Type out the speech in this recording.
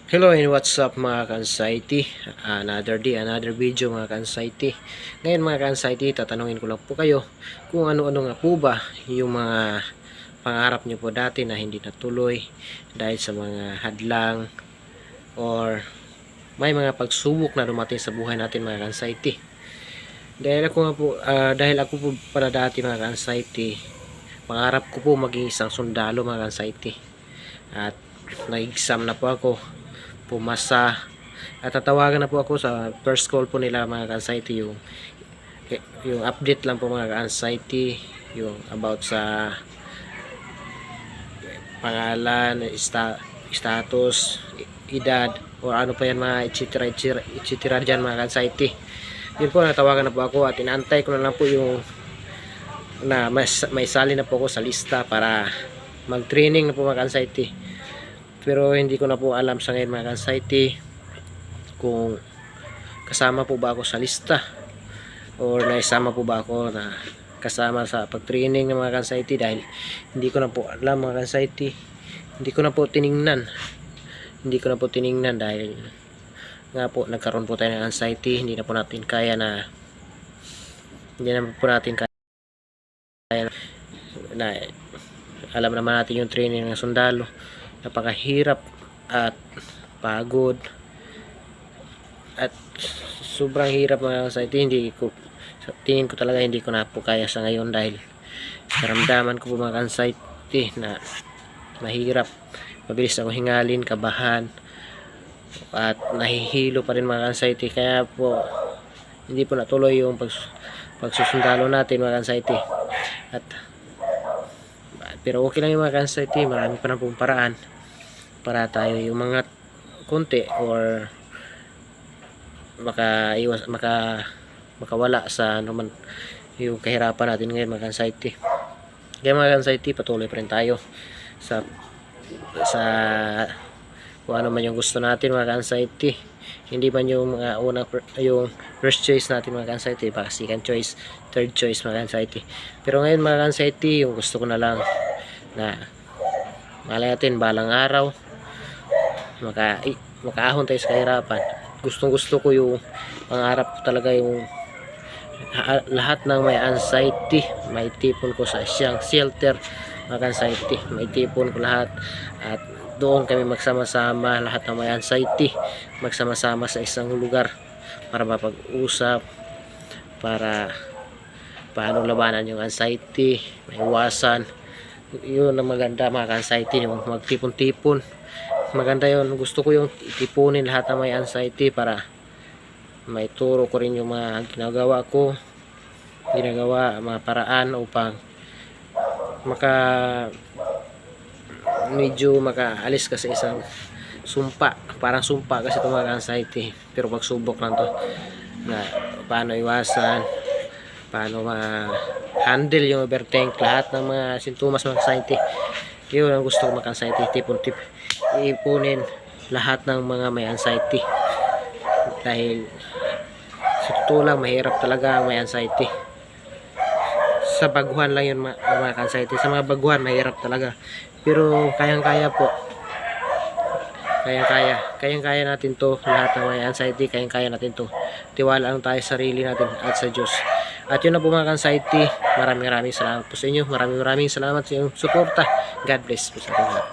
Hello and what's up mga ka-anxiety. Another day, another video mga ka-anxiety. Ngayon mga ka-anxiety, tatanungin ko lang po kayo kung ano-ano nga po ba yung mga pangarap nyo po dati na hindi natuloy dahil sa mga hadlang or may mga pagsubok na dumating sa buhay natin mga ka-anxiety. Dahil ako po para dati mga ka-anxiety, pangarap ko po maging isang sundalo mga ka-anxiety. At nag-exam na po ako, pumasa, at tatawagan na po ako sa first call po nila mga ka-anxiety, yung update lang po mga ka-anxiety, yung about sa pangalan, status, edad, o ano pa yan mga etc dyan mga ka-anxiety. Yun po, natawagan na po ako at inaantay ko na lang po yung na may sali na po ako sa lista para mag training na po mga ka-anxiety. Pero hindi ko na po alam sa ngayon mga ka-anxiety kung kasama po ba ako sa lista or naisama po ba ako na kasama sa pag-training ng mga ka-anxiety, dahil hindi ko na po alam mga ka-anxiety. Hindi ko na po tiningnan dahil nga po nagkaroon po tayo ng anxiety. Hindi na po natin kaya na alam naman natin yung training ng sundalo, napakahirap at pagod at sobrang hirap mga ka-anxiety. Tingin ko talaga hindi ko na po kaya sa ngayon, dahil karamdaman ko po mga ka-anxiety na mahirap, mabilis ako hingalin, kabahan, at nahihilo pa rin mga ka-anxiety. Kaya po hindi po natuloy yung pagsusundalo natin mga ka-anxiety. Pero okay lang yung mga ka-anxiety, marami pa na pong paraan para tayo yung mga konti or makawala sa naman yung kahirapan natin ngayon mga ka-anxiety. Kaya mga ka-anxiety, patuloy pa rin tayo sa kung ano man yung gusto natin mga ka-anxiety. Hindi man yung mga yung first choice natin mga ka-anxiety, baka second choice, third choice mga ka-anxiety. Pero ngayon mga ka-anxiety, yung gusto ko na lang na malay natin balang araw makaahon tayo sa kahirapan. Gustong gusto ko yung pangarap ko talaga, yung lahat ng may anxiety may tipon ko sa siyang shelter mga ka-anxiety. May tipon ko lahat at doon kami magsama-sama, lahat ng may anxiety magsama-sama sa isang lugar para mapag-usap, para paano labanan yung anxiety, maiwasan. Yun ang maganda mga ka-anxiety, yung magtipon-tipon. Maganda yun, gusto ko yung itipunin lahat ng may anxiety para may turo ko rin yung mga ginagawa, mga paraan upang medyo makaalis ka sa isang sumpa, parang sumpa kasi itong mga anxiety, pero pagsubok lang to na paano iwasan, paano ma-handle yung overthink, lahat ng mga sintomas ng anxiety. Yun ang gusto ko mga anxiety, ipunin lahat ng mga may anxiety, dahil sa totoo lang mahirap talaga ang may anxiety. Sa baguhan lang yun mga anxiety, sa mga baguhan mahirap talaga, pero kayang-kaya po, kayang-kaya natin to. Lahat ng may anxiety, kayang-kaya natin to. Tiwala lang tayo sa sarili natin at sa Diyos. At yun na po mga anxiety, maraming salamat po sa inyo, maraming salamat sa inyong suporta. God bless po sa ating lahat.